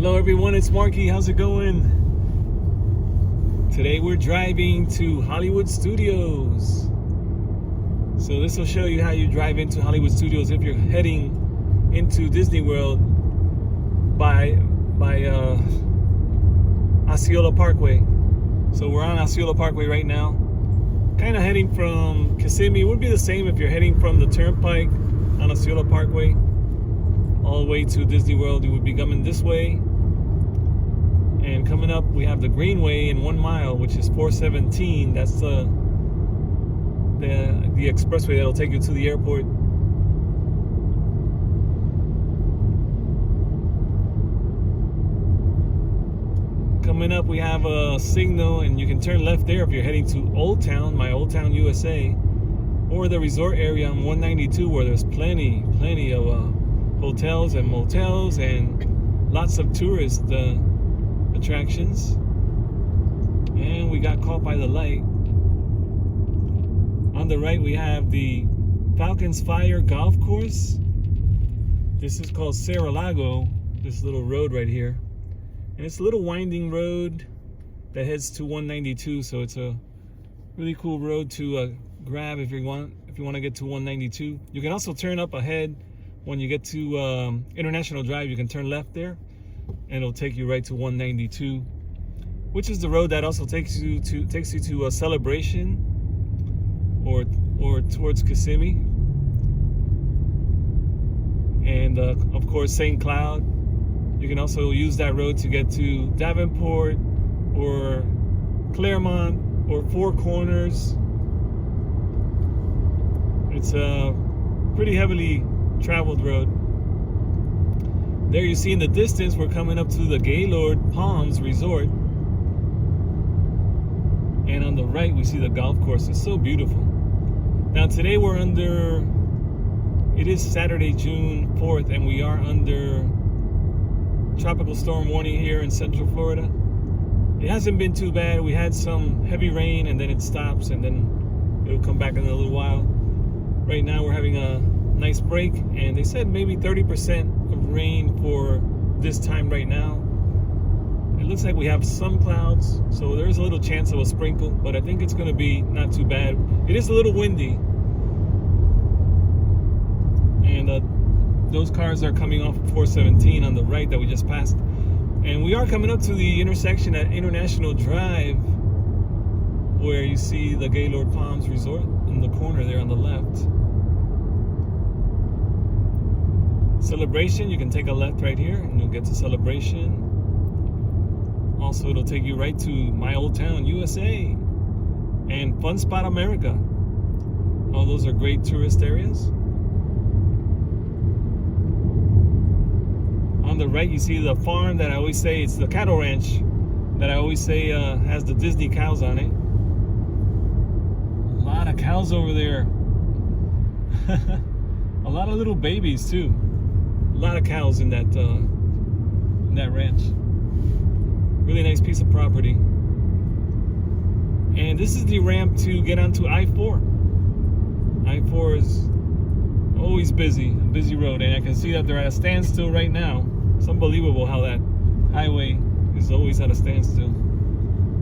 Hello everyone, it's Marky. How's it going? Today we're driving to Hollywood Studios. So this will show you how you drive into Hollywood Studios if you're heading into Disney World by Osceola Parkway. So we're on Osceola Parkway right now. Kind of heading from Kissimmee. It would be the same if you're heading from the Turnpike on Osceola Parkway all the way to Disney World. You would be coming this way. And coming up, we have the Greenway in 1 mile, which is 417. That's the expressway that'll take you to the airport. Coming up, we have a signal, and you can turn left there if you're heading to Old Town, my Old Town, USA, or the resort area on 192, where there's plenty of hotels and motels and lots of tourist attractions. And we got caught by the light. On the right, we have the Falcons Fire Golf Course. This is called Cerro-Lago, this little road right here. And it's a little winding road that heads to 192, so it's a really cool road to grab if you want to get to 192. You can also turn up ahead when you get to International Drive. You can turn left there, and it'll take you right to 192, which is the road that also takes you to a Celebration or towards Kissimmee, and of course St. Cloud. You can also use that road to get to Davenport or Claremont or Four Corners. It's a pretty heavily traveled road. There you see in the distance, we're coming up to the Gaylord Palms Resort. And on the right, we see the golf course. It's so beautiful. Now today it is Saturday, June 4th, and we are under tropical storm warning here in Central Florida. It hasn't been too bad. We had some heavy rain, and then it stops, and then it'll come back in a little while. Right now we're having a nice break, and they said maybe 30% of rain for this time right now. It looks like we have some clouds, so there's a little chance of a sprinkle, but I think it's going to be not too bad. It is a little windy, and those cars are coming off of 417 on the right that we just passed, and we are coming up to the intersection at International Drive, where you see the Gaylord Palms Resort in the corner there on the left. Celebration, you can take a left right here and you'll get to Celebration. Also, it'll take you right to My Old Town, USA, and Fun Spot America. All those are great tourist areas. On the right, you see the farm that I always say, it's the cattle ranch that I always say has the Disney cows on it. A lot of cows over there. A lot of little babies too. A lot of cows in that ranch. Really nice piece of property. And this is the ramp to get onto I-4. I-4 is always busy, a busy road, and I can see that they're at a standstill right now. It's unbelievable how that highway is always at a standstill.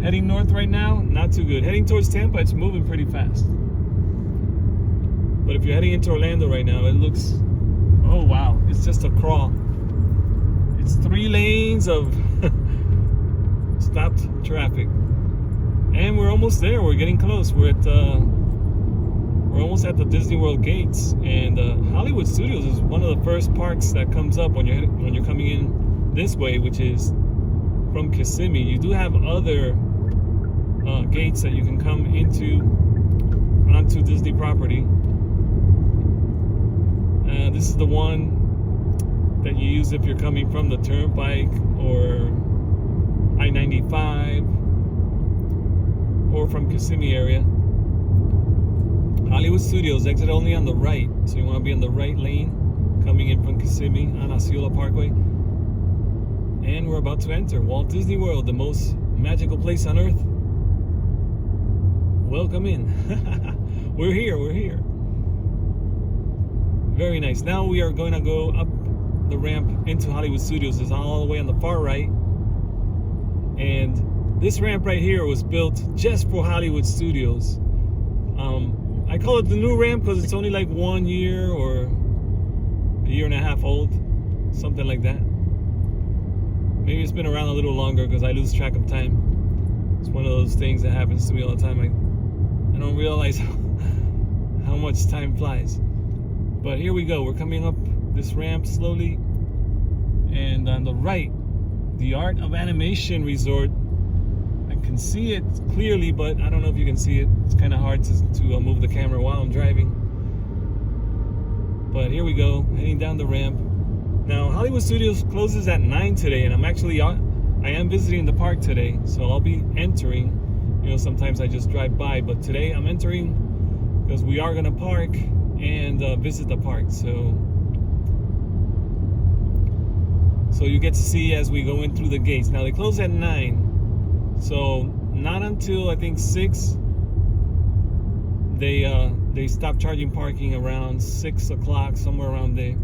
Heading north right now, not too good. Heading towards Tampa, it's moving pretty fast. But if you're heading into Orlando right now, it looks, oh wow, it's just a crawl. It's 3 lanes of stopped traffic. And we're almost there. We're getting close. We're almost at the Disney World gates, and Hollywood Studios is one of the first parks that comes up when you're coming in this way, which is from Kissimmee. You do have other gates that you can come onto Disney property. This is the one that you use if you're coming from the Turnpike or I-95 or from Kissimmee area. Hollywood Studios, exit only on the right, so you want to be in the right lane coming in from Kissimmee on Osceola Parkway. And we're about to enter Walt Disney World, the most magical place on earth. Welcome in. We're here. Very nice. Now we are going to go up the ramp into Hollywood Studios is all the way on the far right. And this ramp right here was built just for Hollywood Studios. I call it the new ramp because it's only like 1 year or a year and a half old, something like that. Maybe it's been around a little longer because I lose track of time. It's one of those things that happens to me all the time. I don't realize how much time flies. But here we go. We're coming up this ramp slowly. And on the right, the Art of Animation Resort. I can see it clearly, but I don't know if you can see it. It's kind of hard to move the camera while I'm driving. But here we go, heading down the ramp. Now, Hollywood Studios closes at 9 today, and I am visiting the park today, so I'll be entering. You know, sometimes I just drive by, but today I'm entering because we are gonna park and visit the park. So you get to see as we go in through the gates. Now they close at 9. So not until I think 6 they stop charging parking around 6 o'clock, somewhere around there.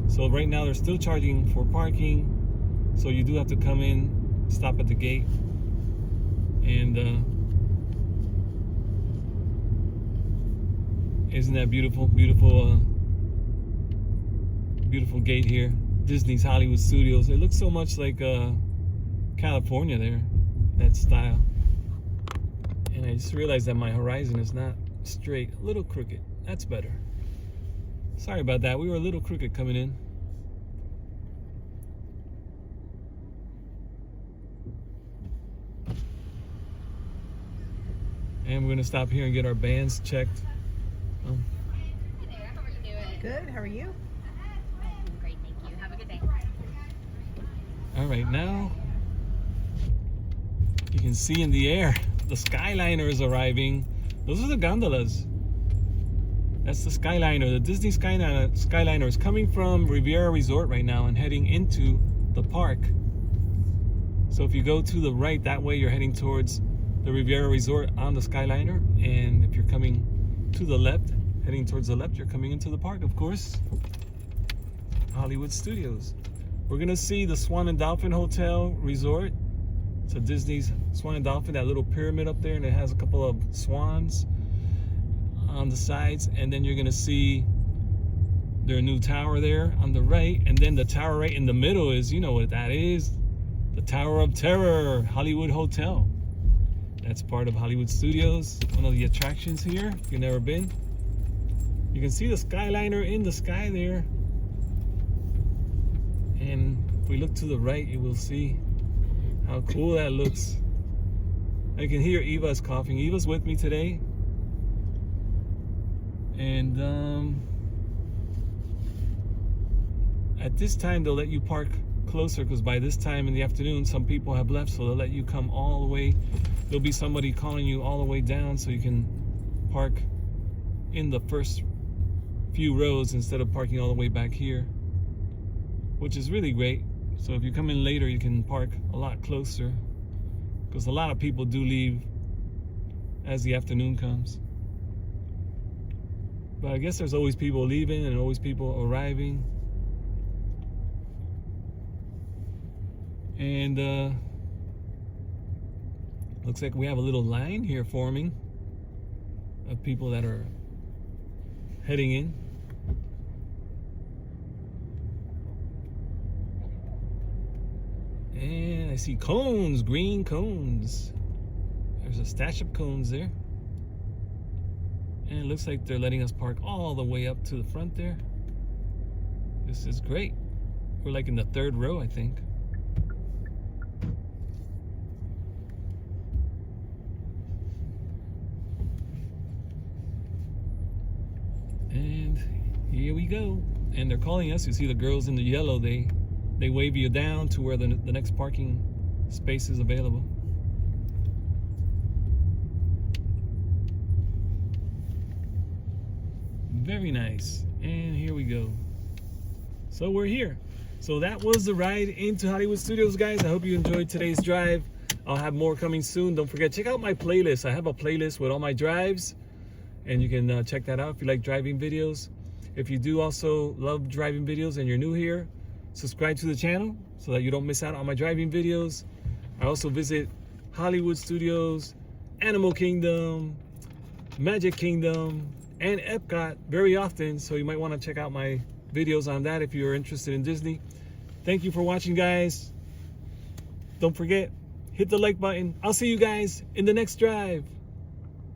So right now they're still charging for parking. So you do have to come in, stop at the gate, and isn't that beautiful, beautiful gate here. Disney's Hollywood Studios. It looks so much like California there, that style. And I just realized that my horizon is not straight, a little crooked. That's better. Sorry about that. We were a little crooked coming in. And we're gonna stop here and get our bands checked. Hey there, how are you doing? Good, how are you? Great, thank you. Have a good day. All right, now you can see in the air the Skyliner is arriving. Those are the gondolas. That's the Skyliner. The Disney Skyliner is coming from Riviera Resort right now and heading into the park. So if you go to the right, that way you're heading towards the Riviera Resort on the Skyliner. And if you're coming to the left, heading towards the left, you're coming into the park, of course. Hollywood Studios. We're gonna see the Swan and Dolphin Hotel Resort. So Disney's Swan and Dolphin, that little pyramid up there, and it has a couple of swans on the sides. And then you're gonna see their new tower there on the right. And then the tower right in the middle is, you know what that is, the Tower of Terror, Hollywood Hotel. That's part of Hollywood Studios, one of the attractions here, if you've never been. You can see the Skyliner in the sky there. And if we look to the right, you will see how cool that looks. I can hear Eva's coughing. Eva's with me today. And at this time, they'll let you park closer because by this time in the afternoon, some people have left, so they'll let you come all the way. There'll be somebody calling you all the way down so you can park in the first few rows instead of parking all the way back here, which is really great. So if you come in later, you can park a lot closer because a lot of people do leave as the afternoon comes. But I guess there's always people leaving and always people arriving. And looks like we have a little line here forming of people that are heading in. And I see cones, green cones. There's a stash of cones there. And it looks like they're letting us park all the way up to the front there. This is great. We're like in the 3rd row, I think. And here we go. And they're calling us. You see the girls in the yellow, they wave you down to where the next parking space is available. Very nice. And here we go. So we're here. So that was the ride into Hollywood Studios, guys. I hope you enjoyed today's drive. I'll have more coming soon. Don't forget, check out my playlist. I have a playlist with all my drives, and you can check that out if you like driving videos. If you do also love driving videos and you're new here, subscribe to the channel so that you don't miss out on my driving videos. I also visit Hollywood Studios, Animal Kingdom, Magic Kingdom, and Epcot very often, so you might want to check out my videos on that if you're interested in Disney. Thank you for watching, guys. Don't forget, hit the like button. I'll see you guys in the next drive.